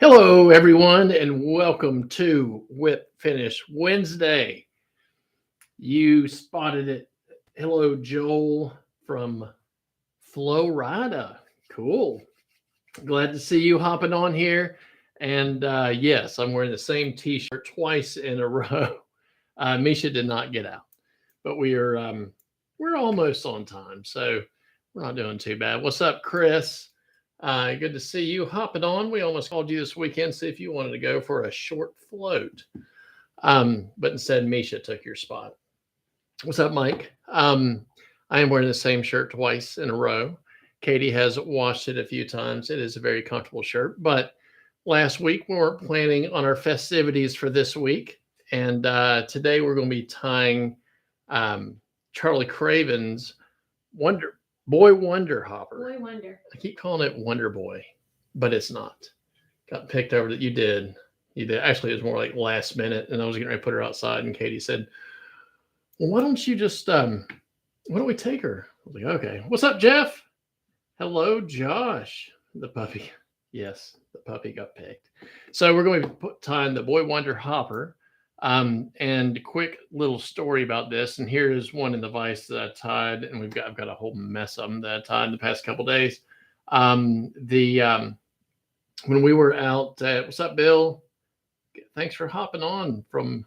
Hello, everyone, and welcome to Whip Finish Wednesday. You spotted it. Hello, Joel from Florida. Cool. Glad to see you hopping on here. And yes, I'm wearing the same T-shirt twice in a row. Misha did not get out, but we're almost on time, so we're not doing too bad. What's up, Chris? Good to see you hopping on. We almost called you this weekend, see if you wanted to go for a short float. But instead, Misha took your spot. What's up, Mike? I am wearing the same shirt twice in a row. Katie has washed it a few times. It is a very comfortable shirt. But last week, we weren't planning on our festivities for this week. And today, we're going to be tying Charlie Craven's Boy Wonder Hopper. Boy Wonder. I keep calling it Wonder Boy, but it's not. Got picked over that you did. Actually, it was more like last minute, and I was getting ready to put her outside, and Katie said, well, why don't you just, why don't we take her? I was like, okay. What's up, Jeff? Hello, Josh. The puppy. Yes, the puppy got picked. So we're going to be tying the Boy Wonder Hopper. And quick little story about this. And here is one in the vise that I tied, and I've got a whole mess of them that I tied the past couple days. When we were out at, what's up, Bill? Thanks for hopping on from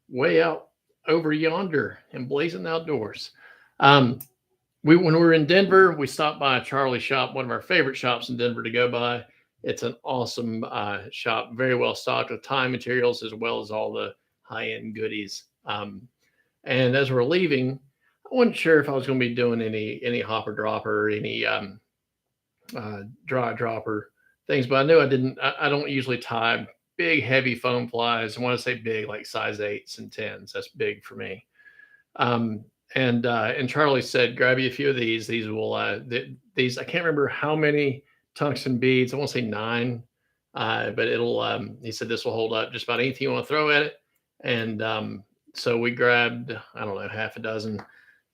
way out over yonder and blazing outdoors. When we were in Denver, we stopped by a Charlie shop, one of our favorite shops in Denver to go by. It's an awesome shop, very well stocked with tie materials as well as all the high-end goodies. And as we're leaving, I wasn't sure if I was going to be doing any hopper dropper, any dry dropper things, but I knew I don't usually tie big, heavy foam flies. I want to say big, like size 8s and 10s. That's big for me. And Charlie said, grab you a few of these. These will, these, I can't remember how many tungsten beads. I won't say 9, but it'll, he said this will hold up just about anything you want to throw at it. And so we grabbed, I don't know, half a dozen.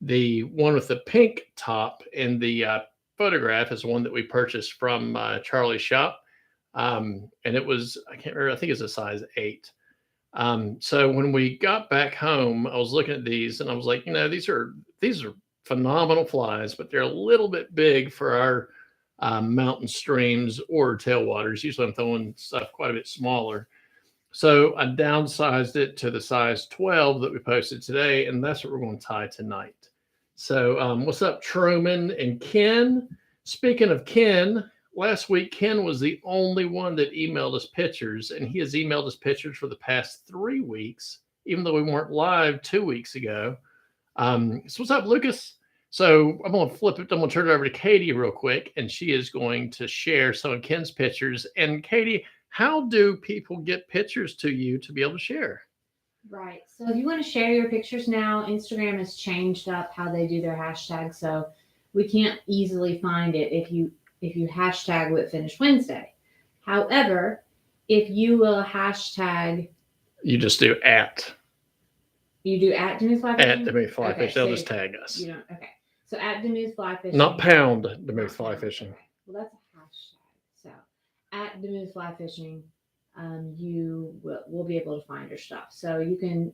The one with the pink top in the photograph is one that we purchased from Charlie's shop. And it was, I can't remember, I think it's a size 8. So when we got back home, I was looking at these and I was like, these are phenomenal flies, but they're a little bit big for our mountain streams or tailwaters. Usually I'm throwing stuff quite a bit smaller. So I downsized it to the size 12 that we posted today, and that's what we're going to tie tonight. So what's up, Truman and Ken? Speaking of Ken, last week, Ken was the only one that emailed us pictures, and he has emailed us pictures for the past 3 weeks, even though we weren't live 2 weeks ago. So what's up, Lucas? So I'm going to flip it. I'm going to turn it over to Katie real quick, and she is going to share some of Ken's pictures. And Katie, how do people get pictures to you to be able to share? Right. So if you want to share your pictures now, Instagram has changed up how they do their hashtag. So we can't easily find it if you hashtag Whip Finish Wednesday. However, if you will hashtag, you just do at. You do at Demuth Fly Fishing? At Demuth Fly Fishing. They'll just tag us. You don't. Okay. So at Demuth Fly Fishing. Not pound Demuth Fly Fishing. Okay. Well, that's a hashtag. So at Demuth Fly Fishing, you will be able to find your stuff. So you can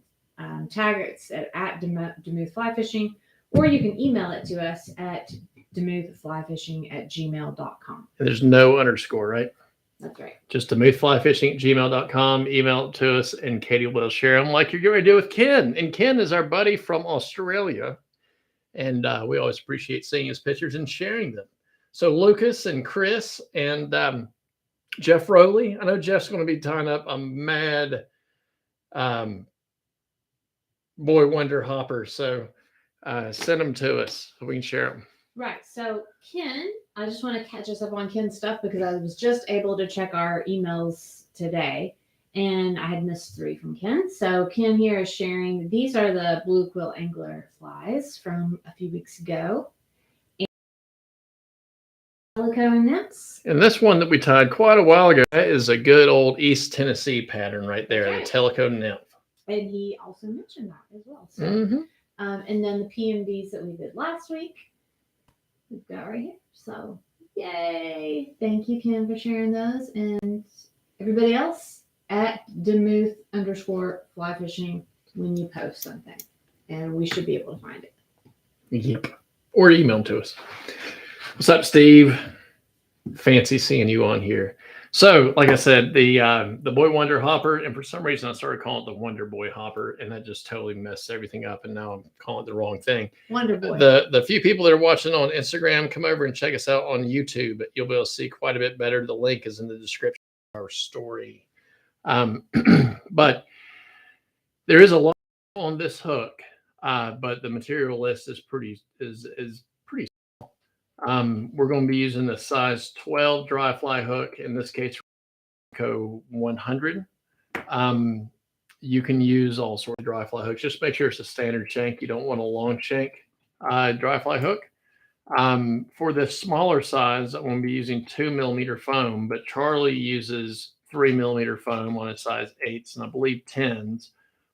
tag it at Demuth Fly Fishing, or you can email it to us at demuthflyfishing@gmail.com. And there's no underscore, right? That's right. Just demuthflyfishing@gmail.com. Email it to us, and Katie will share them like you're getting ready to do with Ken. And Ken is our buddy from Australia, and we always appreciate seeing his pictures and sharing them. So Lucas and Chris and Jeff Rowley. I know Jeff's going to be tying up a mad Boy Wonder Hopper. So send them to us so we can share them. Right. So Ken, I just want to catch us up on Ken's stuff because I was just able to check our emails today and I had missed 3 from Ken. So Ken here is sharing. These are the blue quill angler flies from a few weeks ago. Calico nymphs. And this one that we tied quite a while ago, that is a good old East Tennessee pattern right there, okay. The Calico nymph. And he also mentioned that as well. So, and then the PMDs that we did last week, we've got right here. So, yay. Thank you, Ken, for sharing those. And everybody else at Demuth_fly fishing when you post something, and we should be able to find it. Yep. Or email them to us. What's up, Steve? Fancy seeing you on here. So, like I said, the Boy Wonder Hopper, and for some reason I started calling it the Wonder Boy Hopper, and that just totally messed everything up. And now I'm calling it the wrong thing. Wonder Boy. The few people that are watching on Instagram, come over and check us out on YouTube. You'll be able to see quite a bit better. The link is in the description of our story. But there is a lot on this hook, but the material list is pretty small. We're going to be using the size 12 dry fly hook, in this case Tiemco 100. You can use all sorts of dry fly hooks. Just make sure it's a standard shank. You don't want a long shank dry fly hook. For the smaller size, I'm going to be using 2mm foam, but Charlie uses 3mm foam on his size 8s and I believe 10s.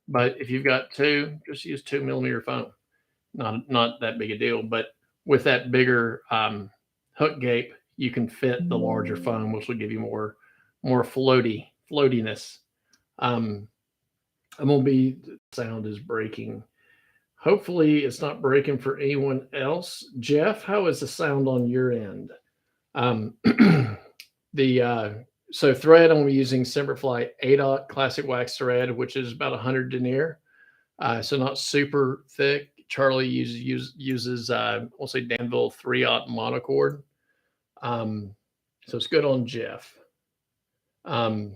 But if you've got two, just use 2mm foam. Not that big a deal, but with that bigger hook gape, you can fit the larger foam, which will give you more floatiness. I'm gonna be, the sound is breaking. Hopefully it's not breaking for anyone else. Jeff, how is the sound on your end? So thread, I'm using Semperfli 8/0 classic wax thread, which is about 100 denier. So not super thick. Charlie uses we'll say Danville 3/0 monocord. So it's good on Jeff. Well,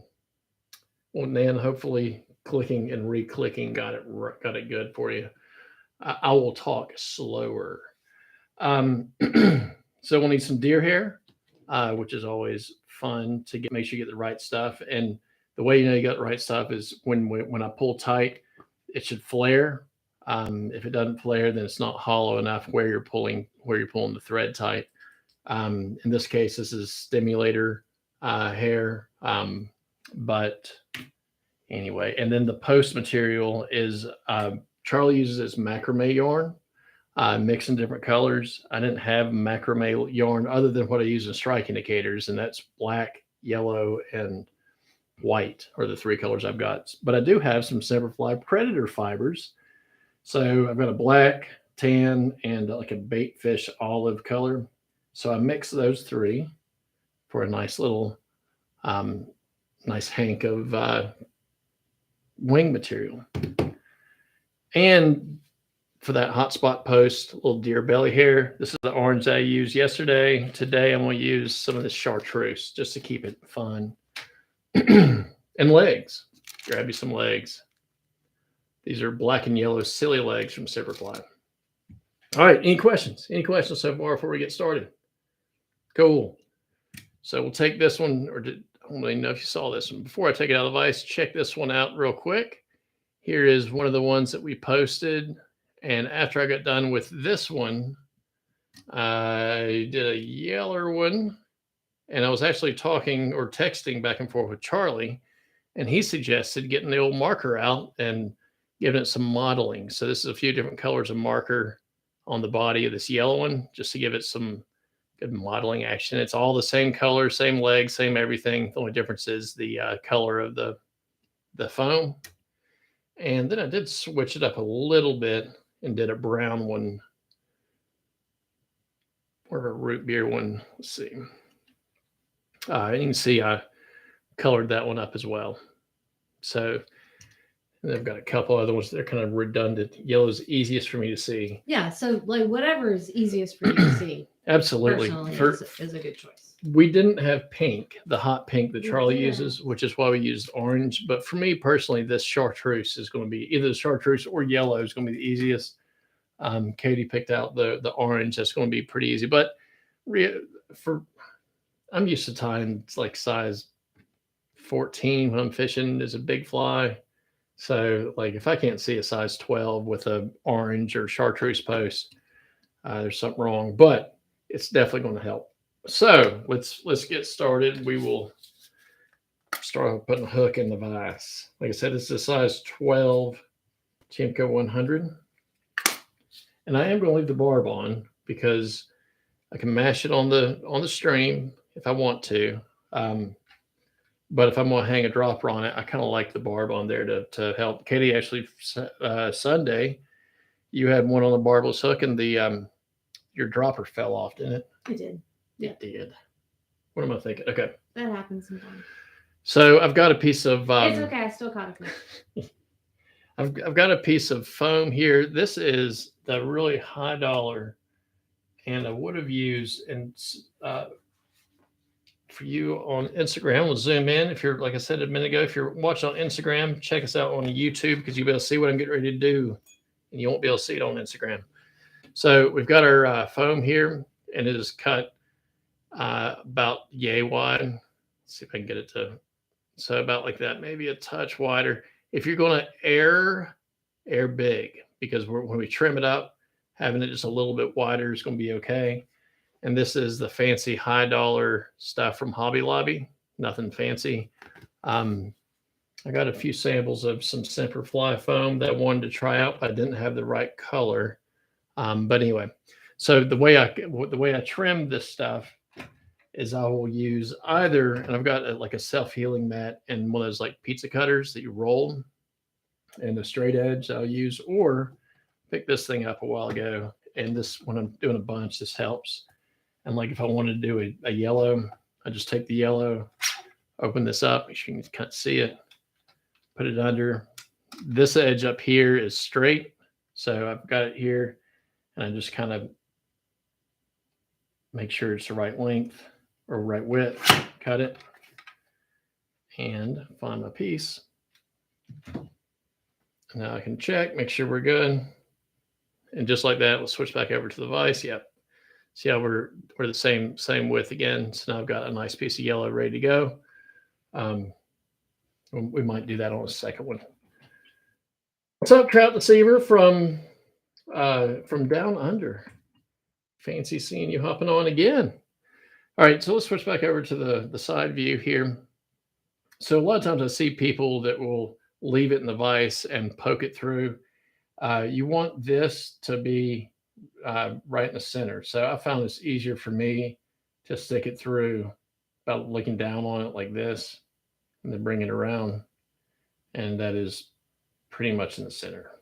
Nan, hopefully clicking and re-clicking got it good for you. I will talk slower. So we'll need some deer hair, which is always fun to make sure you get the right stuff. And the way you know you got the right stuff is when I pull tight, it should flare. If it doesn't flare, then it's not hollow enough where you're pulling the thread tight. In this case, this is stimulator hair. But anyway, and then the post material is Charlie uses this macrame yarn, mixing different colors. I didn't have macrame yarn other than what I use in strike indicators, and that's black, yellow, and white are the three colors I've got. But I do have some Semperfli Predator Fibers. So I've got a black, tan, and like a bait fish olive color. So I mix those three for a nice little, nice hank of wing material. And for that hotspot post, little deer belly hair. This is the orange I used yesterday. Today I'm going to use some of this chartreuse just to keep it fun. And legs. Grab you some legs. These are black and yellow Sili legs from Semperfli. All right, any questions? Any questions so far before we get started? Cool. So we'll take this one, I don't really know if you saw this one. Before I take it out of the vise, check this one out real quick. Here is one of the ones that we posted. And after I got done with this one, I did a yeller one. And I was actually talking or texting back and forth with Charlie. And he suggested getting the old marker out and giving it some modeling. So this is a few different colors of marker on the body of this yellow one, just to give it some good modeling action. It's all the same color, same legs, same everything. The only difference is the color of the foam. And then I did switch it up a little bit and did a brown one, or a root beer one. Let's see. And you can see I colored that one up as well. So I've got a couple other ones. They're kind of redundant. Yellow is easiest for me to see. Yeah, so like whatever is easiest for you to see. Absolutely. Is a good choice. We didn't have pink, the hot pink that Charlie uses, which is why we used orange. But for me personally, this chartreuse is going to be either the chartreuse or yellow is going to be the easiest. Katie picked out the orange. That's going to be pretty easy. But I'm used to tying like size 14 when I'm fishing is a big fly. So like if I can't see a size 12 with a orange or chartreuse post, there's something wrong, but it's definitely going to help. So let's get started. We will start with putting a hook in the vise. Like I said, it's a size 12 Tiemco 100. And I am going to leave the barb on because I can mash it on the stream if I want to. But if I'm going to hang a dropper on it, I kind of like the barb on there to help. Katie, actually, Sunday, you had one on the barbless hook, and your dropper fell off, didn't it? It did. It did. What am I thinking? Okay. That happens sometimes. So I've got a piece of. It's okay. I still caught a fish. I've got a piece of foam here. This is the really high dollar, and I would have used and for you on Instagram. We'll zoom in. If you're, like I said a minute ago, if you're watching on Instagram, check us out on YouTube because you'll be able to see what I'm getting ready to do, and you won't be able to see it on Instagram. So we've got our foam here, and it is cut about yay wide. Let's see if I can get it to, so about like that, maybe a touch wider. If you're going to air big, because when we trim it up, having it just a little bit wider is going to be okay. And this is the fancy high dollar stuff from Hobby Lobby. Nothing fancy. I got a few samples of some Semperfli foam that I wanted to try out, but I didn't have the right color. But anyway, so the way I trim this stuff is I will use either, and I've got like a self-healing mat and one of those like pizza cutters that you roll, and the straight edge I'll use, or picked this thing up a while ago, and this, when I'm doing a bunch, this helps. And like if I wanted to do a yellow, I just take the yellow, open this up, make sure you can see it, put it under. This edge up here is straight, so I've got it here, and I just kind of make sure it's the right length or right width, cut it, and find my piece. Now I can check, make sure we're good. And just like that, let's switch back over to the vise. Yep. See how we're the same width again. So now I've got a nice piece of yellow ready to go. We might do that on a second one. What's up, Trout Deceiver from down under? Fancy seeing you hopping on again. All right, so let's switch back over to the side view here. So a lot of times I see people that will leave it in the vise and poke it through. You want this to be right in the center. So I found it's easier for me to stick it through by looking down on it like this and then bring it around. And that is pretty much in the center.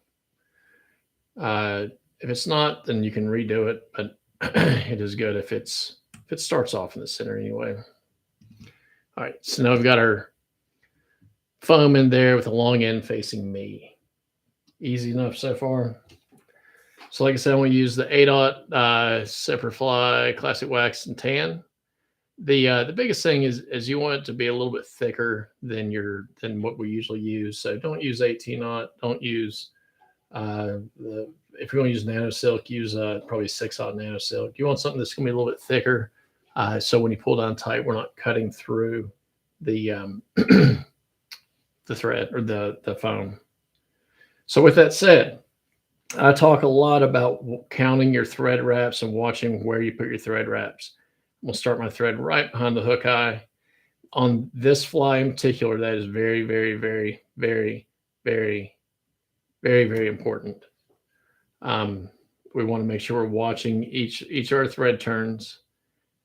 If it's not, then you can redo it, but it is good if it starts off in the center anyway. All right, so now we've got our foam in there with the long end facing me. Easy enough so far. So like I said, I'm going to use the ADOT Semperfli Classic Wax and Tan. The biggest thing is you want it to be a little bit thicker than what we usually use. So don't use 18-aught. Don't use if you're going to use nano silk, use probably 6-aught nano silk. You want something that's going to be a little bit thicker, so when you pull down tight, we're not cutting through the the thread or the foam. So with that said, I talk a lot about counting your thread wraps and watching where you put your thread wraps. I'm going to start my thread right behind the hook eye. On this fly in particular, that is very, very, very, very, very, very, very important. We want to make sure we're watching each of our thread turns,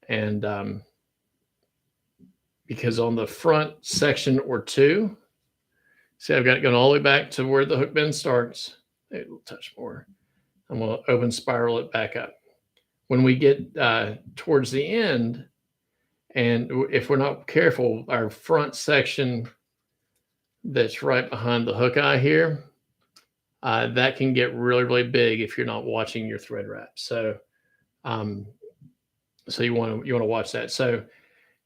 and because on the front section or two, see, I've got it going all the way back to where the hook bend starts. A little touch more. I'm going to open spiral it back up. When we get towards the end, and if we're not careful, our front section that's right behind the hook eye here, that can get really, really big if you're not watching your thread wrap. So, so you want to watch that. So,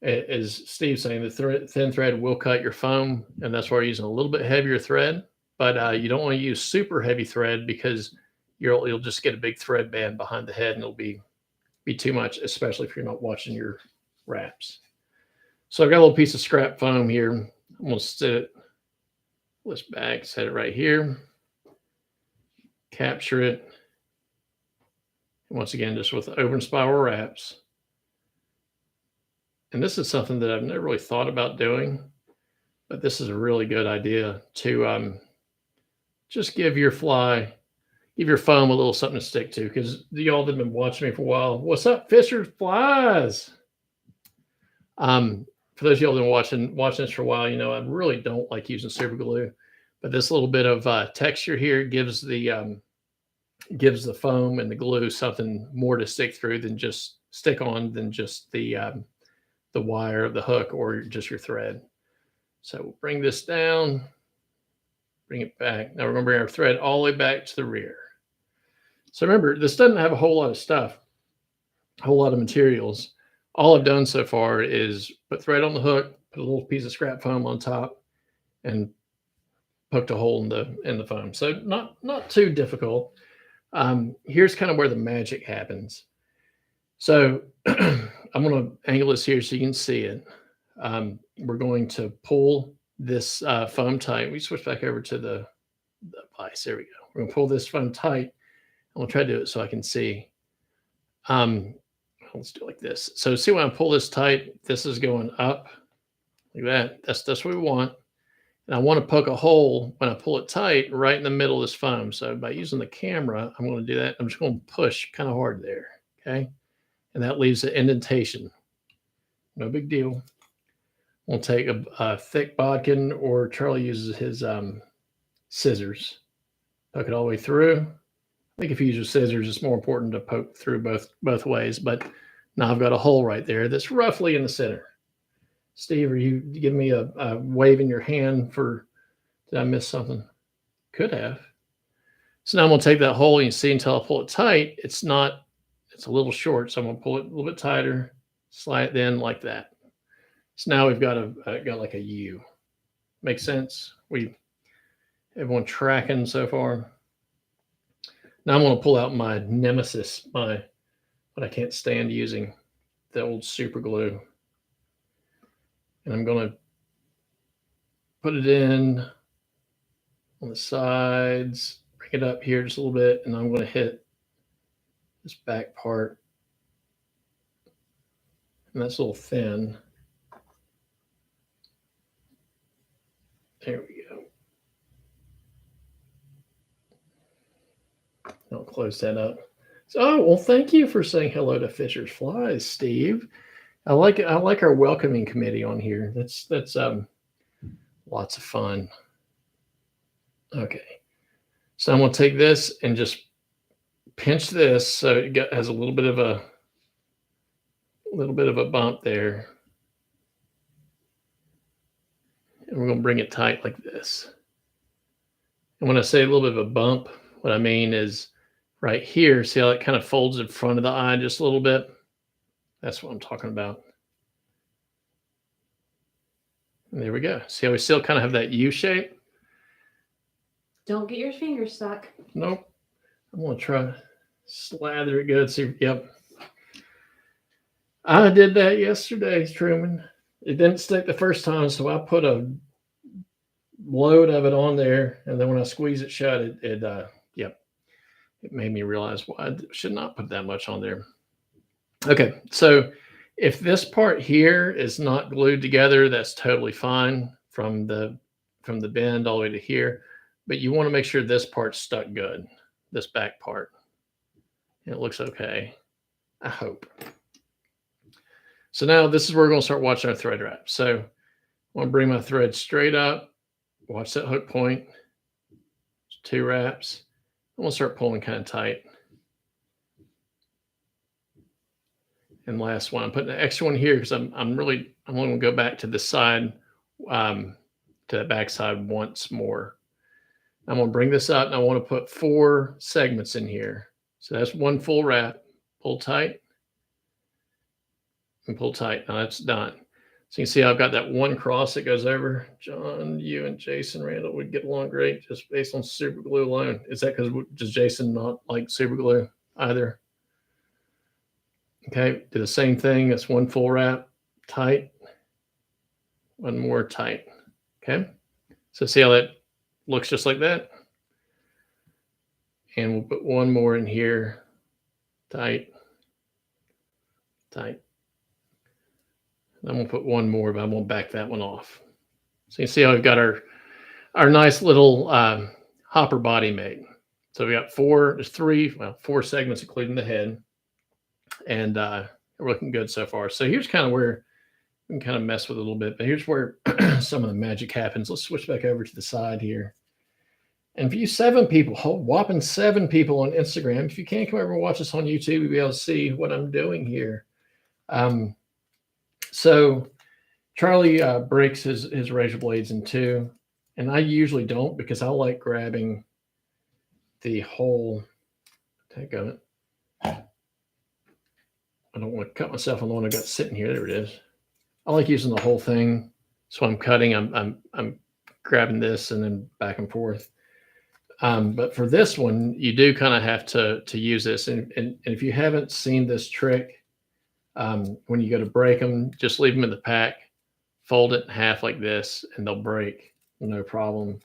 as Steve's saying, the thin thread will cut your foam, and that's why we're using a little bit heavier thread. But you don't want to use super heavy thread because you'll just get a big thread band behind the head, and it'll be too much, especially if you're not watching your wraps. So I've got a little piece of scrap foam here. I'm going to set this back, set it right here, capture it. And once again, just with open spiral wraps. And this is something that I've never really thought about doing, but this is a really good idea to just give your foam a little something to stick to, because y'all that have been watching me for a while, what's up, Fisher Flies? for those of y'all that have been watching this for a while, you know I really don't like using super glue, but this little bit of texture here gives the foam and the glue something more to stick through than just stick on than just the wire of the hook or just your thread. So we'll bring this down, bring it back. Now we're going to bring our thread all the way back to the rear. So remember, this doesn't have a whole lot of stuff, a whole lot of materials. All I've done so far is put thread on the hook, put a little piece of scrap foam on top, and poked a hole in the foam. So not too difficult. Here's kind of where the magic happens. So I'm going to angle this here so you can see it. We're going to pull this foam tight. We switch back over to the vise. There we go. We're going to pull this foam tight. I'm going to try to do it so I can see. Let's do it like this. So see when I pull this tight, this is going up like that. That's what we want. And I want to poke a hole when I pull it tight right in the middle of this foam. So by using the camera, I'm going to do that. I'm just going to push kind of hard there. Okay. And that leaves an indentation. No big deal. We'll take a thick bodkin, or Charlie uses his scissors. Poke it all the way through. I think if you use your scissors, it's more important to poke through both ways. But now I've got a hole right there that's roughly in the center. Steve, are you giving me a wave in your hand for, did I miss something? Could have. So now I'm going to take that hole, and you see until I pull it tight, it's a little short. So I'm going to pull it a little bit tighter, slide it in like that. So now we've got like a U. Makes sense? Everyone tracking so far? Now I'm going to pull out my nemesis, what I can't stand using, the old super glue. And I'm going to put it in on the sides, bring it up here just a little bit, and I'm going to hit this back part. And that's a little thin. There we go. I'll close that up. So, well, thank you for saying hello to Fisher's Flies, Steve. I like our welcoming committee on here. That's lots of fun. Okay, so I'm going to take this and just pinch this so it has a little bit of a bump there, and we're going to bring it tight like this. And when I say a little bit of a bump, what I mean is right here. See how it kind of folds in front of the eye just a little bit? That's what I'm talking about. And there we go. See how we still kind of have that U shape? Don't get your fingers stuck. Nope. I'm going to try to slather it good. See, yep. I did that yesterday, Truman. It didn't stick the first time, so I put a load of it on there, and then when I squeeze it shut, it made me realize why I should not put that much on there. Okay, so if this part here is not glued together, that's totally fine from the bend all the way to here. But you want to make sure this part's stuck good, this back part. And it looks okay, I hope. So now this is where we're going to start watching our thread wrap. So I want to bring my thread straight up, watch that hook point, 2 wraps. I'm going to start pulling kind of tight. And last one, I'm putting an extra one here because I'm only going to go back to this side, to the back side once more. I'm going to bring this up, and I want to put 4 segments in here. So that's 1 full wrap. Pull tight and pull tight. Now that's done. So you can see I've got that 1 cross that goes over. John, you and Jason Randall would get along great just based on super glue alone. Is that because does Jason not like super glue either? Okay, do the same thing. That's 1 full wrap, tight, 1 more tight. Okay, so see how that looks just like that? And we'll put 1 more in here, tight, tight. I'm going to put 1 more, but I'm going to back that one off. So you can see how we've got our nice little hopper body made. So we got 4 segments, including the head. And we're looking good so far. So here's kind of where we can kind of mess with it a little bit. But here's where some of the magic happens. Let's switch back over to the side here. And view 7 people, whopping 7 people on Instagram. If you can't come over and watch us on YouTube, you'll be able to see what I'm doing here. So Charlie breaks his razor blades in 2, and I usually don't because I like grabbing the whole. Take on it. I don't want to cut myself on the one I got sitting here. There it is. I like using the whole thing. So I'm cutting. I'm grabbing this and then back and forth. But for this one, you do kind of have to use this. And if you haven't seen this trick, when you go to break them, just leave them in the pack, fold it in half like this, and they'll break no problem.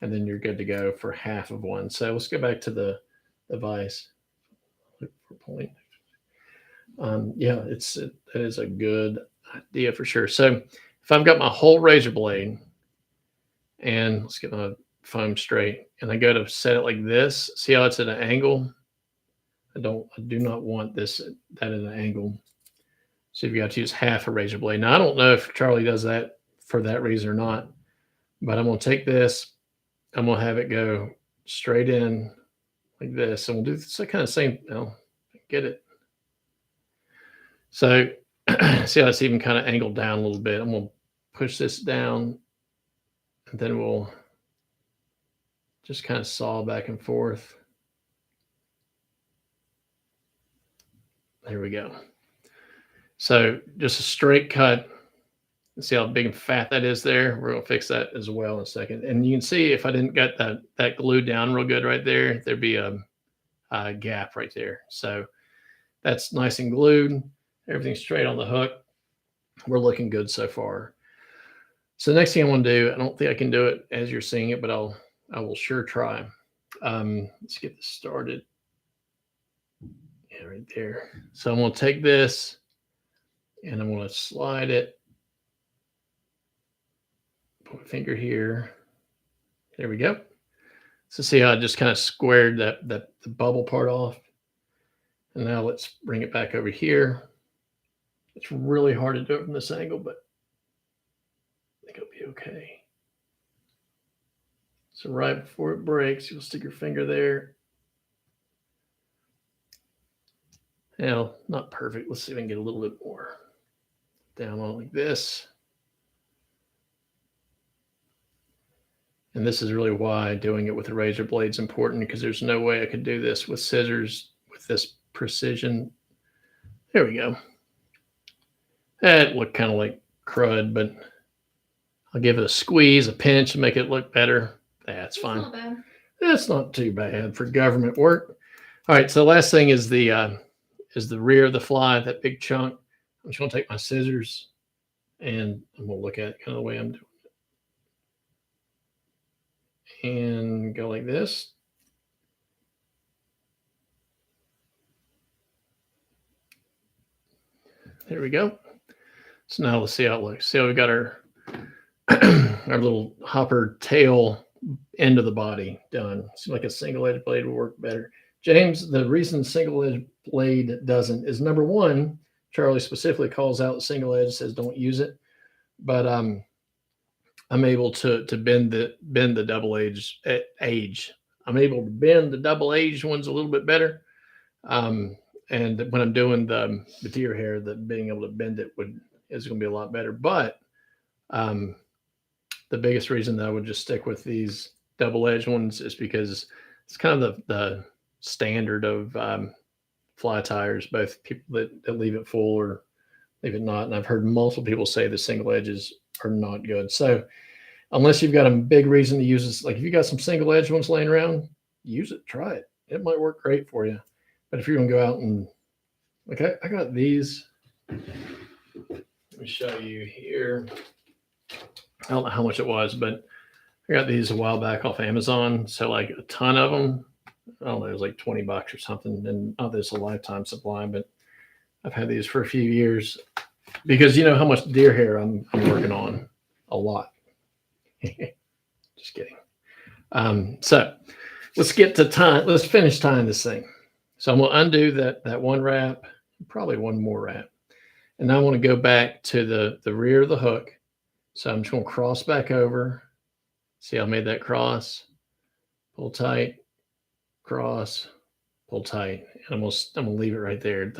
And then you're good to go for half of one. So let's go back to the vise. Look for point. Yeah, it is a good idea for sure. So if I've got my whole razor blade, and let's get my foam straight, and I go to set it like this, see how it's at an angle? I do not want that at an angle. So you've got to use half a razor blade. Now I don't know if Charlie does that for that reason or not, but I'm going to take this, I'm going to have it go straight in like this, and we'll do the kind of same. Get it. So see how it's even kind of angled down a little bit. I'm going to push this down, and then we'll just kind of saw back and forth. There we go. So just a straight cut. See how big and fat that is there? We're going to fix that as well in a second. And you can see if I didn't get that glued down real good right there, there'd be a gap right there. So that's nice and glued. Everything's straight on the hook. We're looking good so far. So next thing I want to do, I don't think I can do it as you're seeing it, but I will sure try. Let's get this started. Yeah, right there. So I'm going to take this and I'm going to slide it. Put my finger here. There we go. So see how I just kind of squared the bubble part off. And now let's bring it back over here. It's really hard to do it from this angle, but I think it'll be okay. So right before it breaks, you'll stick your finger there. Now, not perfect. Let's see if I can get a little bit more down on like this. And this is really why doing it with a razor blade is important, because there's no way I could do this with scissors with this precision. There we go. That looked kind of like crud, but I'll give it a squeeze, a pinch, and make it look better. That's fine. Not bad. That's not too bad for government work. All right, so the last thing is the rear of the fly, that big chunk. I'm just going to take my scissors and I'm going to look at it kind of the way I'm doing it. And go like this. There we go. So now let's see how it looks. See how we got our our little hopper tail end of the body done. Seems like a single-edged blade would work better. James, the reason single-edged blade doesn't is, number one, Charlie specifically calls out the single edge, says don't use it. But I'm able to bend the double edge. I'm able to bend the double edged ones a little bit better. And when I'm doing the deer hair, being able to bend it is going to be a lot better. But the biggest reason that I would just stick with these double edged ones is because it's kind of the standard of fly tires, both people that leave it full or leave it not. And I've heard multiple people say the single edges are not good. So unless you've got a big reason to use this, like if you got some single edge ones laying around, use it, try it. It might work great for you. But if you're going to go out and, like, I got these. Let me show you here. I don't know how much it was, but I got these a while back off Amazon. So like a ton of them. I don't know, it was like $20 or something. And not that it's a lifetime supply, but I've had these for a few years because you know how much deer hair I'm working on. A lot. Just kidding. So let's get to time. Let's finish tying this thing. So I'm going to undo that one wrap, probably one more wrap. And now I want to go back to the rear of the hook. So I'm just going to cross back over. See how I made that cross? Pull tight, cross, pull tight. And I'm gonna leave it right there,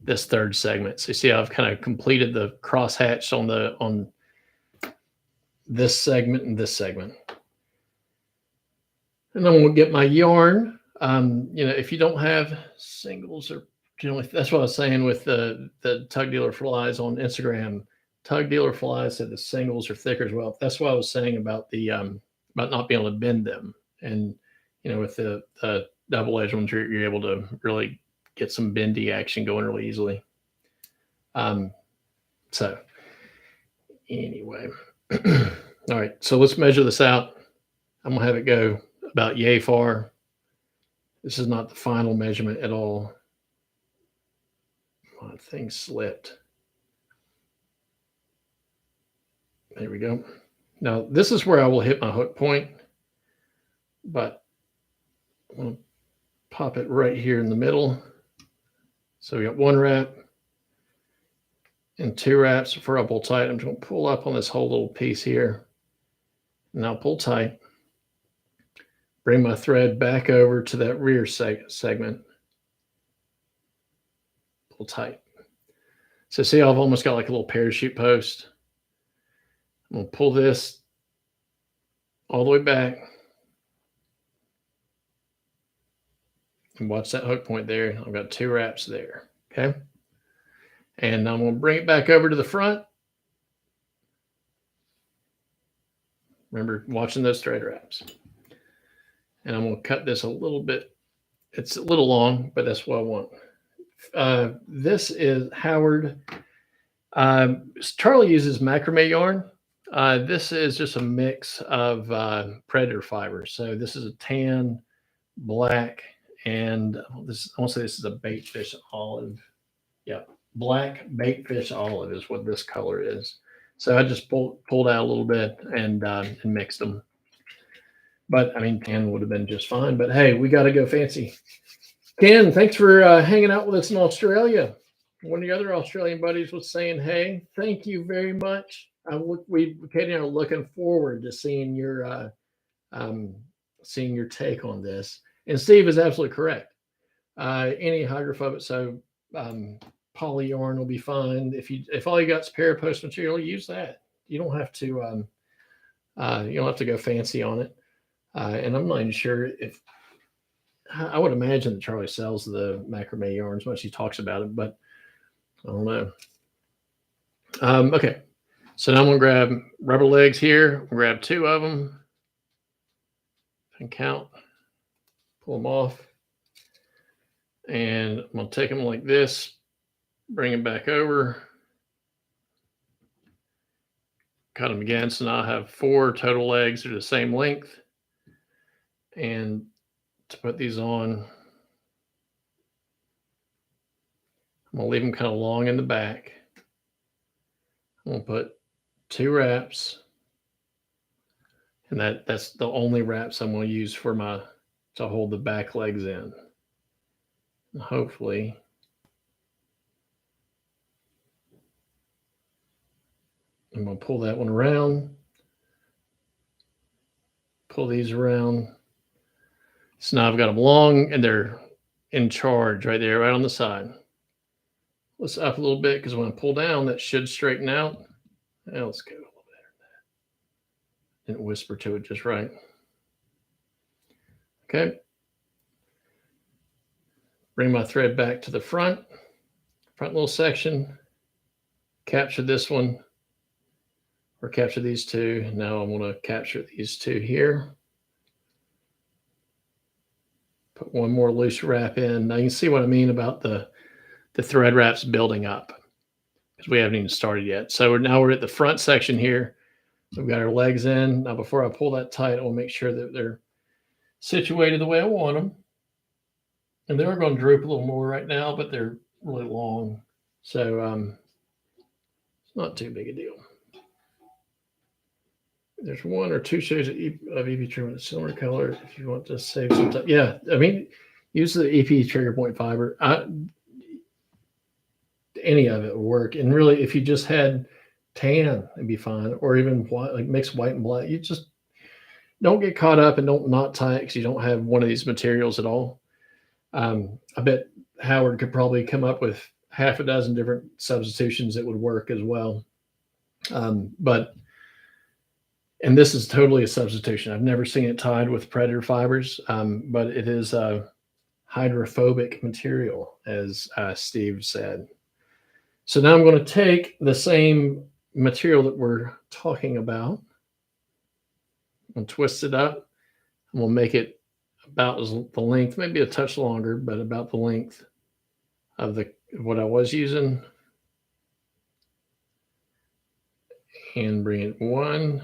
this third segment. So you see how I've kind of completed the crosshatch on this segment and this segment. And I'm gonna get my yarn. If you don't have singles or generally, that's what I was saying with the Tug Dealer flies on Instagram. Tug Dealer flies said the singles are thicker as well. That's what I was saying about the about not being able to bend them. And with the double edged ones, you're able to really get some bendy action going really easily. So anyway, all right. So let's measure this out. I'm gonna have it go about yay far. This is not the final measurement at all. My thing slipped. There we go. Now this is where I will hit my hook point, but I'm going to pop it right here in the middle. So we got one wrap and two wraps. Before I pull tight, I'm just going to pull up on this whole little piece here. Now pull tight. Bring my thread back over to that rear segment. Pull tight. So see, I've almost got like a little parachute post. I'm going to pull this all the way back. And watch that hook point there. I've got two wraps there. Okay. And I'm going to bring it back over to the front. Remember watching those thread wraps. And I'm going to cut this a little bit. It's a little long, but that's what I want. This is Howard. Charlie uses macrame yarn. This is just a mix of Predator fibers. So this is a tan, black, and I want to say this is a baitfish olive. Yeah, black baitfish olive is what this color is. So I just pulled out a little bit and mixed them. But I mean, tan would have been just fine. But hey, we got to go fancy. Ken, thanks for hanging out with us in Australia. One of the other Australian buddies was saying, "Hey, thank you very much." Katie and I are looking forward to seeing your take on this. And Steve is absolutely correct. Any hydrophobic, so poly yarn will be fine. If all you got is parapost material, use that. You don't have to go fancy on it. And I'm not even sure if I would imagine that Charlie sells the macrame yarns once he talks about it, but I don't know. Okay. So now I'm going to grab rubber legs here. We'll grab two of them and count, pull them off. And I'm going to take them like this, bring them back over, cut them again. So now I have 4 total legs that are the same length. And to put these on, I'm going to leave them kind of long in the back. I'm going to put 2 wraps. And that's the only wraps I'm going to use to hold the back legs in. And hopefully I'm going to pull that one around, pull these around. So now I've got them long and they're in charge right there, right on the side. Let's up a little bit because when I pull down, that should straighten out. Now let's go a little better than that. Didn't whisper to it just right. Okay. Bring my thread back to the front little section. Capture this one, or capture these 2. Now I'm going to capture these 2 here. Put one more loose wrap in. Now you can see what I mean about the thread wraps building up because we haven't even started yet. So now we're at the front section here. We've got our legs in. Now before I pull that tight, I will make sure that they're situated the way I want them. And they're going to droop a little more right now, but they're really long. So it's not too big a deal. There's 1 or 2 shades of EP trim with a similar color if you want to save some time. Yeah, I mean, use the EP trigger point fiber. any of it would work. And really, if you just had tan, it'd be fine, or even white, like mixed white and black. You just don't get caught up and don't knot tie it because you don't have one of these materials at all. I bet Howard could probably come up with half a dozen different substitutions that would work as well. But and this is totally a substitution. I've never seen it tied with Predator fibers, but it is a hydrophobic material, as Steve said. So now I'm going to take the same material that we're talking about and twist it up, and we'll make it about the length, maybe a touch longer, but about the length of what I was using, and bring it one.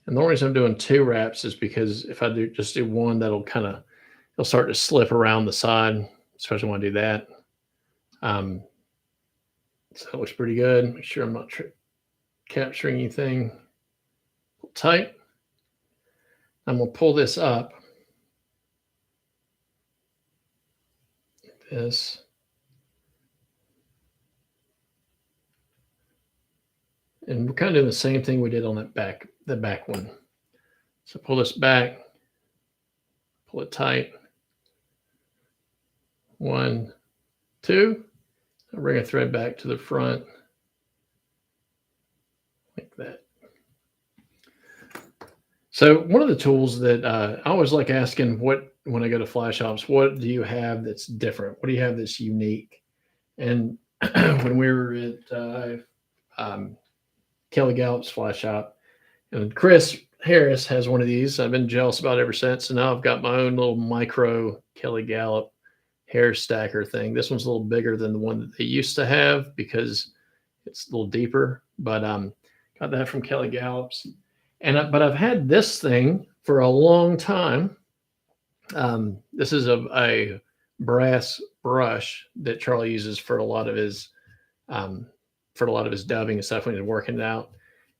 And the only reason I'm doing 2 wraps is because if I just do one, it'll start to slip around the side, especially when I do that. So it looks pretty good. Make sure I'm not capturing anything tight. I'm going to pull this up. This. And we're kind of doing the same thing we did on the back one. So pull this back, pull it tight. 1, 2. I'll bring a thread back to the front like that. So one of the tools that I always like asking when I go to fly shops, what do you have that's different? What do you have that's unique? And when we were at Kelly Gallup's fly shop, and Chris Harris has one of these. I've been jealous about it ever since. And now I've got my own little micro Kelly Gallup hair stacker thing. This one's a little bigger than the one that they used to have because it's a little deeper, but got that from Kelly Gallup's. But I've had this thing for a long time. This is a brass brush that Charlie uses for a lot of his dubbing and stuff when he's working it out.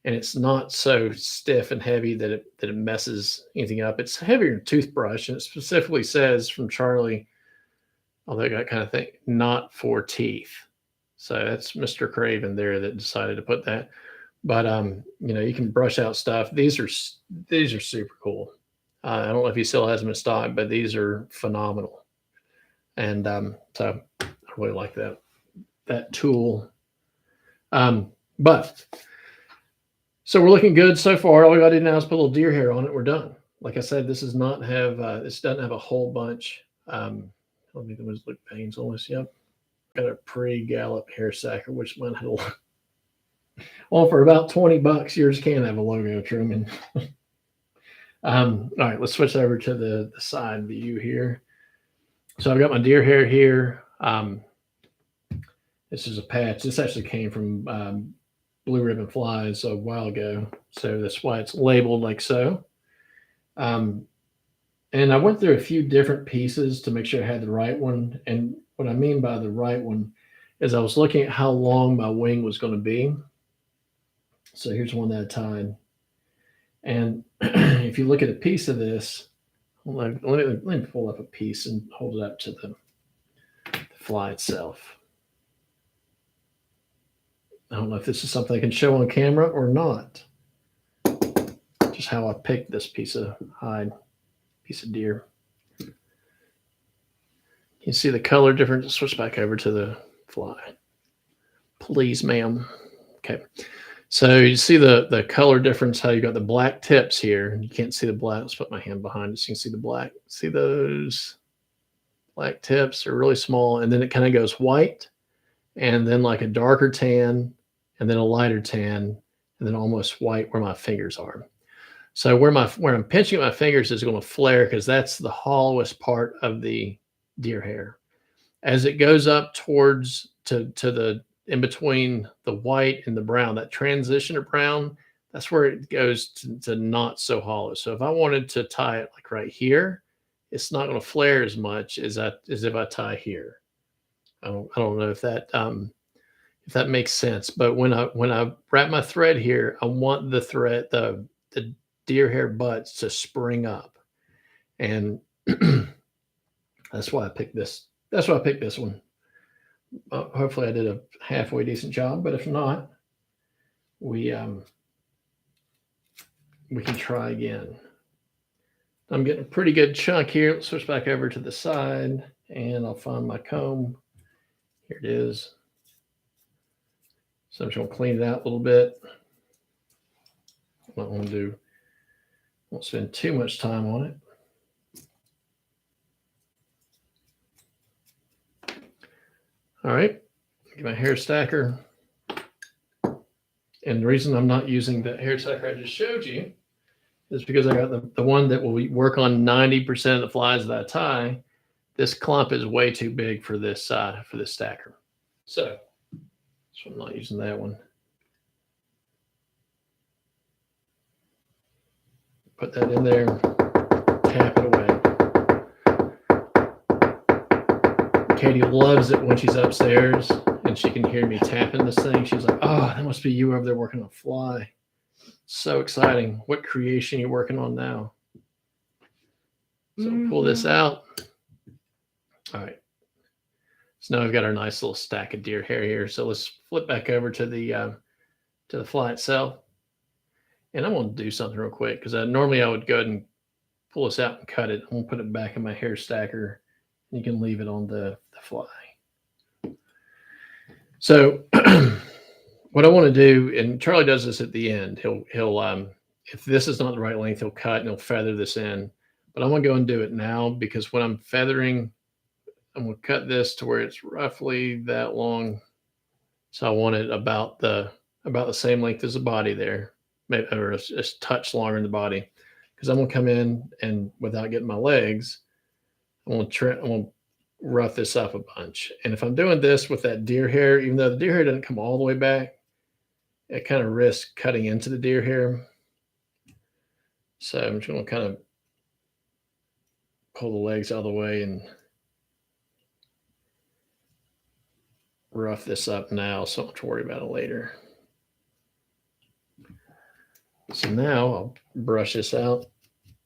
And it's not so stiff and heavy that it messes anything up. It's heavier than a toothbrush, and it specifically says from Charlie, although I got kind of think, not for teeth. So that's Mr. Craven there that decided to put that. But you can brush out stuff. These are super cool. I don't know if he still has them in stock, but these are phenomenal. And so I really like that tool. But so we're looking good so far. All we got to do now is put a little deer hair on it. We're done. Like I said, this doesn't have a whole bunch. Let me look pains on this. Yep. Got a pre-Gallup hair stacker, which mine had a lot. Well, for about $20, yours can have a logo trimming. All right, let's switch over to the side view here. So I've got my deer hair here. This is a patch. This actually came from Blue Ribbon Flies a while ago. So that's why it's labeled like so. And I went through a few different pieces to make sure I had the right one. And what I mean by the right one is I was looking at how long my wing was going to be. So here's one that I tied. And if you look at a piece of this, let me pull up a piece and hold it up to the fly itself. I don't know if this is something I can show on camera or not. Just how I picked this piece of hide, piece of deer. You see the color difference? Switch back over to the fly. Please, ma'am. Okay. So you see the color difference, how you got the black tips here. You can't see the black. Let's put my hand behind it so you can see the black. See those black tips are really small. And then it kind of goes white and then like a darker tan and then a lighter tan and then almost white where my fingers are. So where I'm pinching my fingers is going to flare because that's the hollowest part of the deer hair. As it goes up towards to the in between the white and the brown, that transition of brown, that's where it goes to not so hollow. So if I wanted to tie it like right here, it's not going to flare as much as if I tie here. I don't know if that makes sense. But when I wrap my thread here, I want the thread, the deer hair butts to spring up. And that's why I picked this. That's why I picked this one. hopefully I did a halfway decent job, but if not, we can try again. I'm getting a pretty good chunk here. Let's switch back over to the side, and I'll find my comb. Here it is. So I'm just going to clean it out a little bit. What I want to do, won't spend too much time on it. All right, get my hair stacker. And the reason I'm not using the hair stacker I just showed you is because I got the one that will work on 90% of the flies that I tie. This clump is way too big for this stacker. So I'm not using that one. Put that in there, tap it away. Katie loves it when she's upstairs and she can hear me tapping this thing. She's like, oh, that must be you over there working on a fly. So exciting. What creation are you working on now? So we'll pull this out. All right. So now we've got our nice little stack of deer hair here. So let's flip back over to the fly itself. And I'm going to do something real quick because normally I would go ahead and pull this out and cut it. I'm going to put it back in my hair stacker. You can leave it on the fly. So what I want to do, and Charlie does this at the end, he'll if this is not the right length, he'll cut and he'll feather this in. But I'm going to go and do it now because when I'm feathering, I'm going to cut this to where it's roughly that long. So I want it about the same length as the body there, maybe, or a touch longer in the body, because I'm going to come in and without getting my legs, I'm going to rough this up a bunch. And if I'm doing this with that deer hair, even though the deer hair doesn't come all the way back, it kind of risks cutting into the deer hair. So I'm just going to kind of pull the legs out of the way and rough this up now so I don't have to worry about it later. So now I'll brush this out.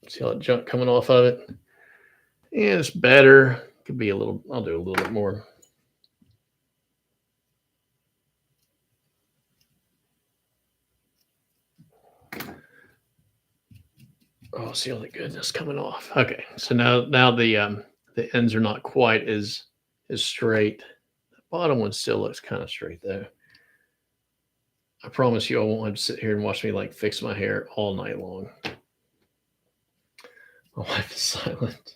See all that junk coming off of it? And it's better. Could be a little, I'll do a little bit more. Oh, see all the goodness coming off. Okay, so now the ends are not quite as straight. The bottom one still looks kind of straight though. I promise you I won't have to sit here and watch me like fix my hair all night long. My wife is silent.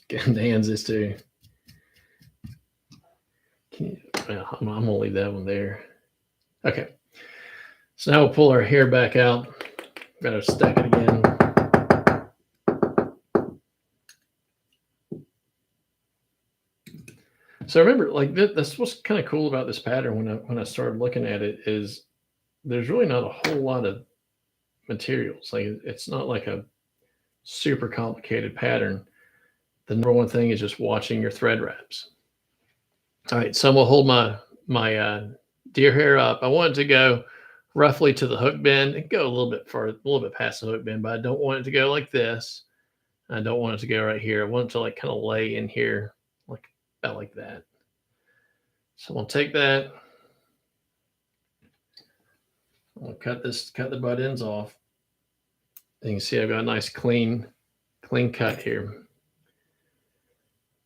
Getting the hands this too. I'm gonna leave that one there. Okay. So now we'll pull our hair back out. Gotta stack it again. So remember, like that's what's kind of cool about this pattern when I started looking at it is there's really not a whole lot of materials. Like it's not like a super complicated pattern. The number one thing is just watching your thread wraps. All right, so I'm gonna hold my deer hair up. I want it to go roughly to the hook bend and go a little bit further, a little bit past the hook bend, but I don't want it to go like this. I don't want it to go right here. I want it to like kind of lay in here, like about like that. So I'm gonna take that. I'm gonna cut the butt ends off. And you can see I've got a nice clean cut here.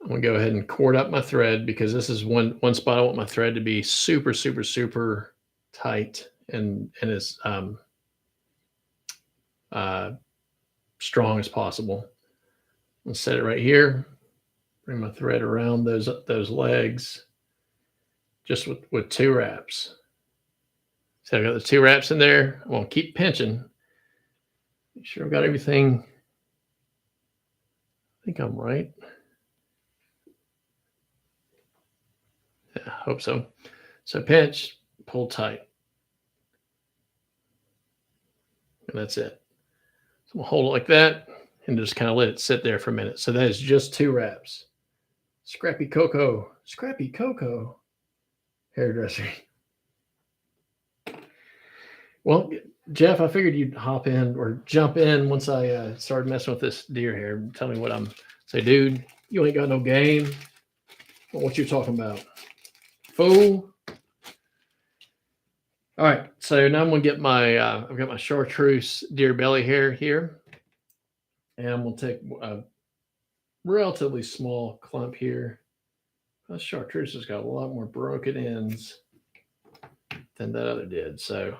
I'm gonna go ahead and cord up my thread because this is one spot I want my thread to be super, super, super tight and as strong as possible. I'll set it right here. Bring my thread around those legs, just with 2 wraps. So I've got the 2 wraps in there. I'm gonna keep pinching. Make sure I've got everything. I think I'm right. Yeah, I hope so. So pinch, pull tight. And that's it. So we'll hold it like that and just kind of let it sit there for a minute. So that is just 2 wraps. Scrappy Coco hairdresser. Well, Jeff, I figured you'd hop in or jump in once I started messing with this deer hair. Tell me what I'm say, dude, you ain't got no game. What you talking about? full. All right, so now I'm gonna get my I've got my chartreuse deer belly hair here, and I'm gonna take a relatively small clump here. This chartreuse has got a lot more broken ends than that other did, so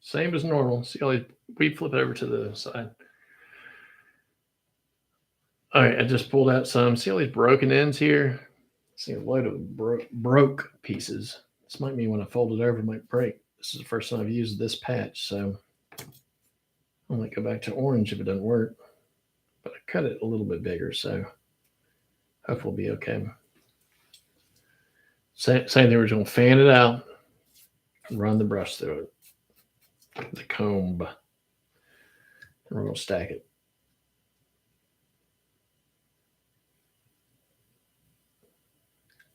same as normal. See how we flip it over to the side. All right, I just pulled out some. See all these broken ends here? See a load of broke pieces. This might mean when I fold it over, it might break. This is the first time I've used this patch, so I might go back to orange if it doesn't work. But I cut it a little bit bigger, so hopefully we'll be okay. Same thing, we're going to fan it out, run the brush through it, the comb, and we're going to stack it.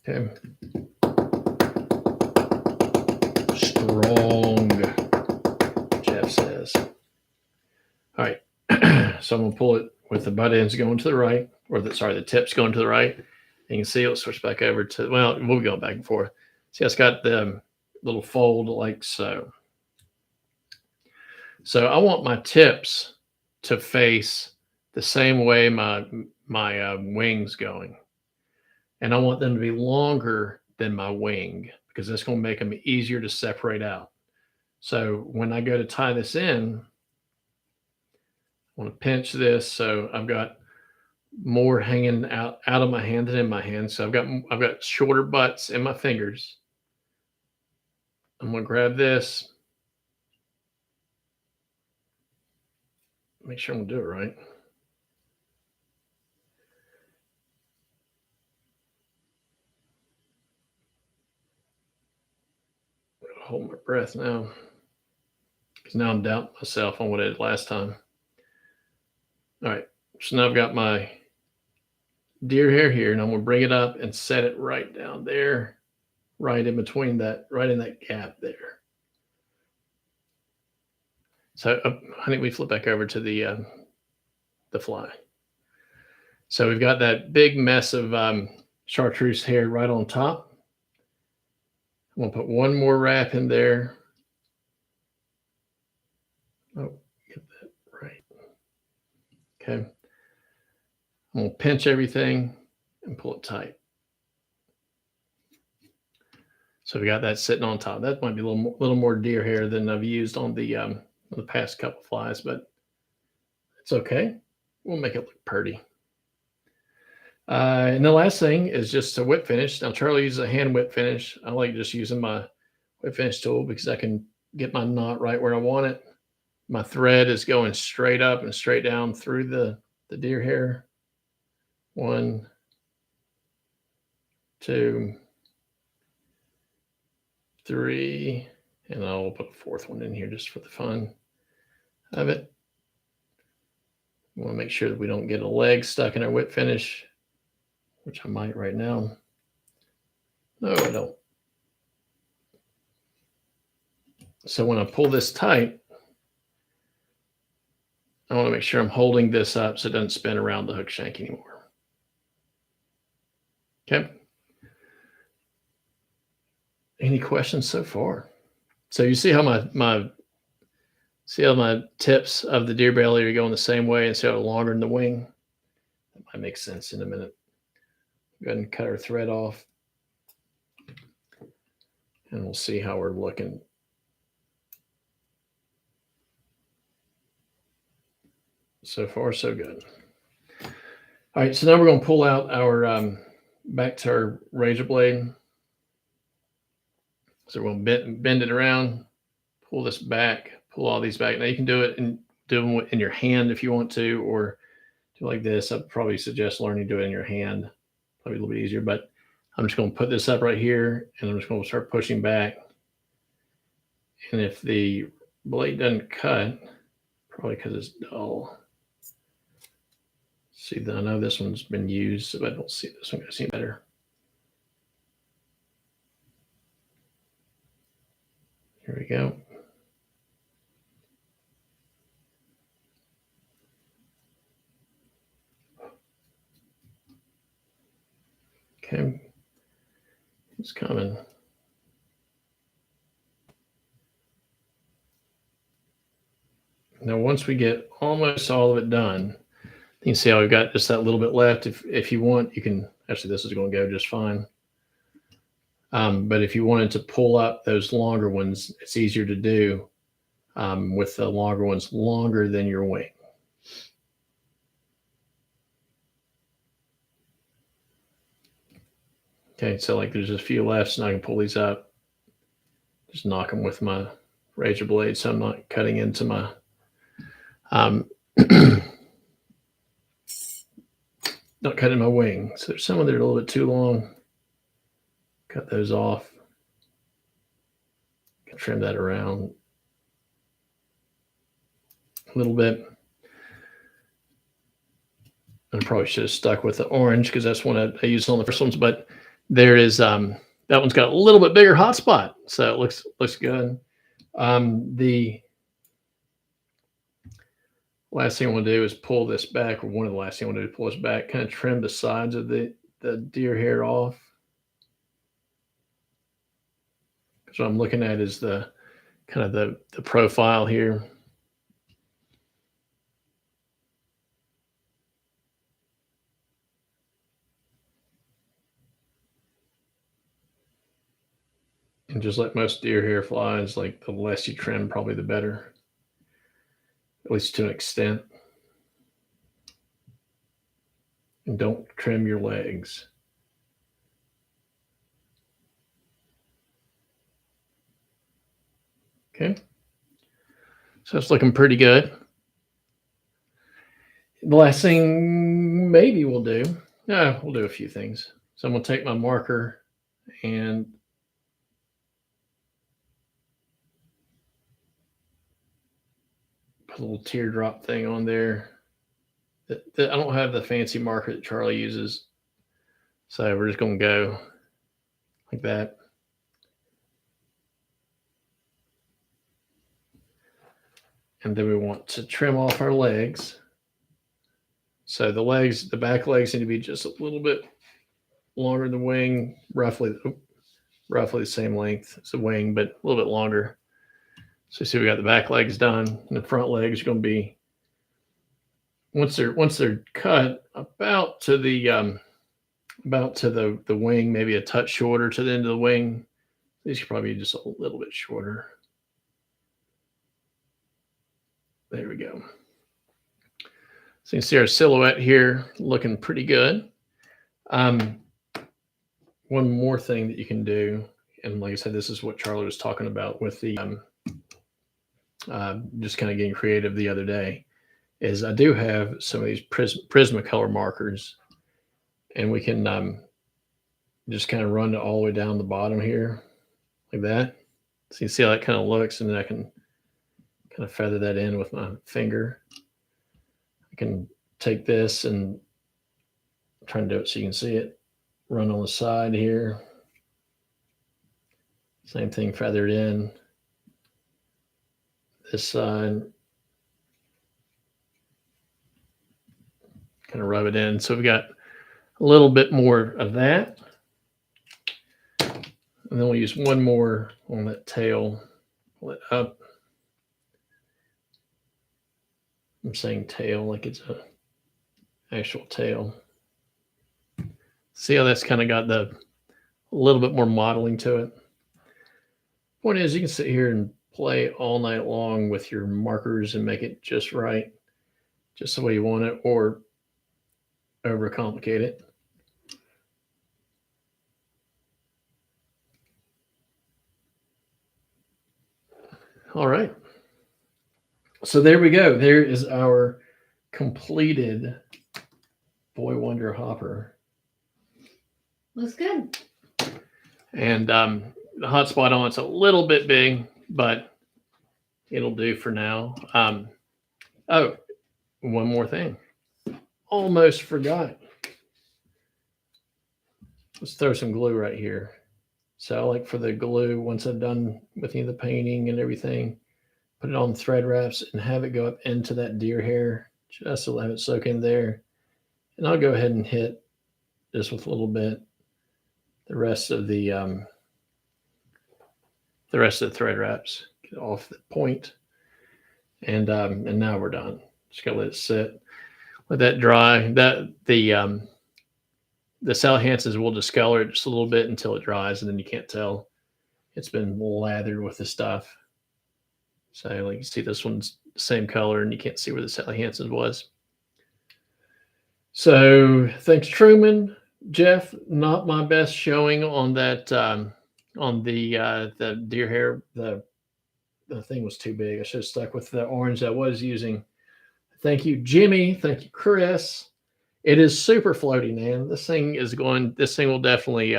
Okay. Strong, Jeff says. All right. So I'm going to pull it with the butt ends going to the right, or the tips going to the right. And you can see it'll switch back over to, well, we'll go back and forth. See, it's got the little fold like so. So I want my tips to face the same way my wing's going. And I want them to be longer than my wing because that's going to make them easier to separate out. So when I go to tie this in, I want to pinch this so I've got more hanging out of my hand than in my hand. So I've got shorter butts in my fingers. I'm going to grab this. Make sure I'm going to do it right. Hold my breath now because now I'm doubting myself on what I did last time. All right, so now I've got my deer hair here, and I'm going to bring it up and set it right down there, right in between that, right in that gap there. So I think we flip back over to the fly. So we've got that big mess of chartreuse hair right on top. I'm going to put one more wrap in there. Oh, get that right. Okay. I'm going to pinch everything and pull it tight. So we got that sitting on top. That might be a little more deer hair than I've used on the past couple flies, but it's okay. We'll make it look pretty. And the last thing is just a whip finish. Now Charlie uses a hand whip finish. I like just using my whip finish tool because I can get my knot right where I want it. My thread is going straight up and straight down through the deer hair. 1, 2, 3, and I'll put a fourth one in here just for the fun of it. We want to make sure that we don't get a leg stuck in our whip finish, which I might right now. No, I don't. So when I pull this tight, I want to make sure I'm holding this up so it doesn't spin around the hook shank anymore. Okay. Any questions so far? So you see how my tips of the deer belly are going the same way and see how longer than the wing? That might make sense in a minute. Go ahead and cut our thread off. And we'll see how we're looking. So far, so good. All right, so now we're going to pull out our back to our razor blade. So we're going to bend it around, pull this back, pull all these back. Now you can do it and do them in your hand if you want to, or do like this. I'd probably suggest learning to do it in your hand. Probably a little bit easier, but I'm just going to put this up right here, and I'm just going to start pushing back. And if the blade doesn't cut, probably because it's dull. See, I know this one's been used, but I don't see this one going to see better. Here we go. Okay. It's coming. Now, once we get almost all of it done, you can see how we've got just that little bit left. If you want, you can, actually this is going to go just fine. But if you wanted to pull up those longer ones, it's easier to do with the longer ones longer than your wing. Okay, so like there's a few left, so I can pull these up. Just knock them with my razor blade so I'm not cutting into my not cutting my wing. So there's some of that are a little bit too long. Cut those off. Trim that around a little bit. I probably should have stuck with the orange because that's one I used on the first ones, but there is that one's got a little bit bigger hotspot, so it looks good. The last thing I want to do is pull this back, or one of the last things I want to do is pull this back, kind of trim the sides of the deer hair off. Because what I'm looking at is the kind of the profile here. And just like most deer hair flies, like the less you trim, probably the better, at least to an extent. And don't trim your legs. Okay. So it's looking pretty good. The last thing maybe we'll do, we'll do a few things. So I'm going to take my marker and put a little teardrop thing on there. I don't have the fancy marker that Charlie uses. So we're just going to go like that. And then we want to trim off our legs. So the legs, the back legs need to be just a little bit longer than the wing, roughly the same length as the wing, but a little bit longer. So see, we got the back legs done, and the front legs are going to be once they're cut about to the wing, maybe a touch shorter to the end of the wing. These should probably be just a little bit shorter. There we go. So you can see our silhouette here looking pretty good. One more thing that you can do, and like I said, this is what Charlie was talking about with the just kind of getting creative the other day, is I do have some of these Prismacolor markers, and we can just kind of run it all the way down the bottom here like that. So you see how that kind of looks, and then I can kind of feather that in with my finger. I can take this and try and do it so you can see it. Run on the side here. Same thing, feather it in. This side. Kind of rub it in. So we got a little bit more of that. And then we'll use one more on that tail. Pull it up. I'm saying tail like it's a actual tail. See how that's kind of got a little bit more modeling to it. Point is, you can sit here and play all night long with your markers and make it just right, just the way you want it, or overcomplicate it. All right. So there we go. There is our completed Boy Wonder hopper. Looks good. And the hotspot on it's a little bit big, but it'll do for now. Oh, one more thing. Almost forgot. Let's throw some glue right here. So like for the glue, once I'm done with the painting and everything, put it on thread wraps and have it go up into that deer hair, just to have it soak in there. And I'll go ahead and hit just with a little bit the rest of the rest of the thread wraps get off the point, and now we're done. Just gotta let it sit, let that dry. That the Sally Hansons will discolor it just a little bit until it dries, and then you can't tell it's been lathered with the stuff. So like you see, this one's the same color, and you can't see where the Sally Hansen was. So thanks, Truman. Jeff, not my best showing on that on the deer hair. The thing was too big. I should have stuck with the orange I was using. Thank you, Jimmy. Thank you, Chris. It is super floaty, man. This thing is going. This thing will definitely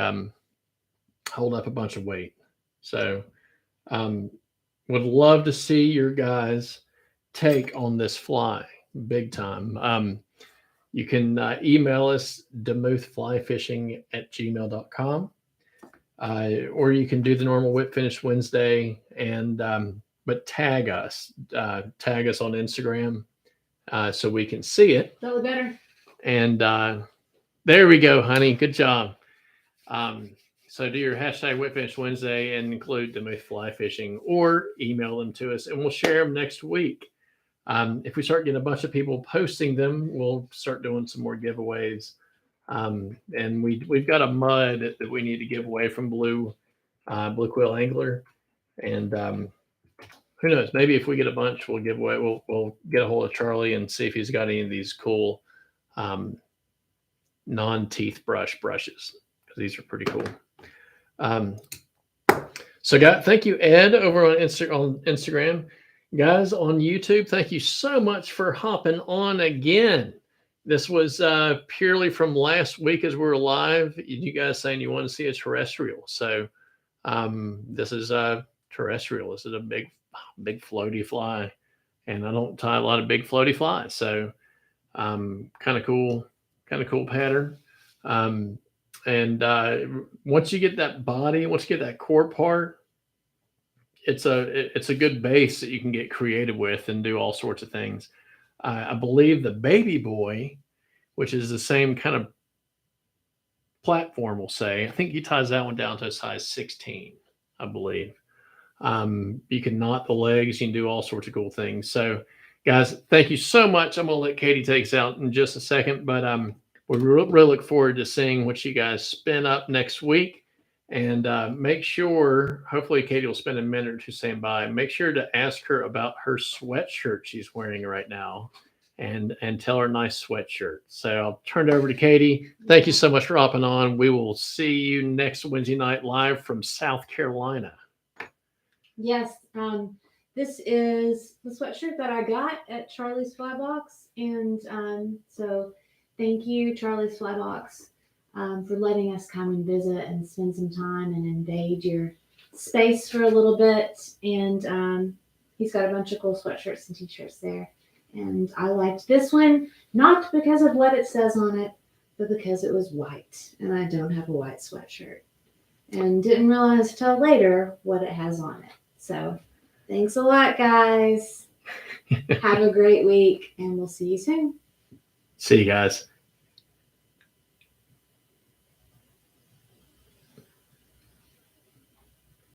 hold up a bunch of weight. So, um, would love to see your guys' take on this fly, big time. You can email us demuthflyfishing@gmail.com, or you can do the normal Whip Finish Wednesday, and but tag us on Instagram so we can see it. Totally better. And there we go, honey. Good job. So do your hashtag Whip Finish Wednesday and include Demuth Fly Fishing, or email them to us, and we'll share them next week. If we start getting a bunch of people posting them, we'll start doing some more giveaways. And we've got a mud that we need to give away from Blue Quill Angler, and who knows? Maybe if we get a bunch, we'll give away. We'll get a hold of Charlie and see if he's got any of these cool non-teeth brushes, because these are pretty cool. So, guys, thank you, Ed, over on Instagram. Guys on YouTube, thank you so much for hopping on again. This was purely from last week as we were live. You guys saying you want to see a terrestrial. So this is a terrestrial. This is a big floaty fly. And I don't tie a lot of big floaty flies. So kind of cool pattern. And once you get that body, once you get that core part, it's a good base that you can get creative with and do all sorts of things. I believe the baby boy, which is the same kind of platform, we'll say, I think he ties that one down to a size 16, I believe. You can knot the legs, you can do all sorts of cool things. So, guys, thank you so much. I'm going to let Katie take us out in just a second, but we really look forward to seeing what you guys spin up next week. And make sure, hopefully Katie will spend a minute or two saying bye. Make sure to ask her about her sweatshirt she's wearing right now, and tell her nice sweatshirt. So I'll turn it over to Katie. Thank you so much for hopping on. We will see you next Wednesday night live from South Carolina. Yes. This is the sweatshirt that I got at Charlie's Fly Box. And so thank you, Charlie's Fly Box, for letting us come and visit and spend some time and invade your space for a little bit. And he's got a bunch of cool sweatshirts and t-shirts there. And I liked this one, not because of what it says on it, but because it was white. And I don't have a white sweatshirt. And didn't realize till later what it has on it. So thanks a lot, guys. Have a great week, and we'll see you soon. See you guys.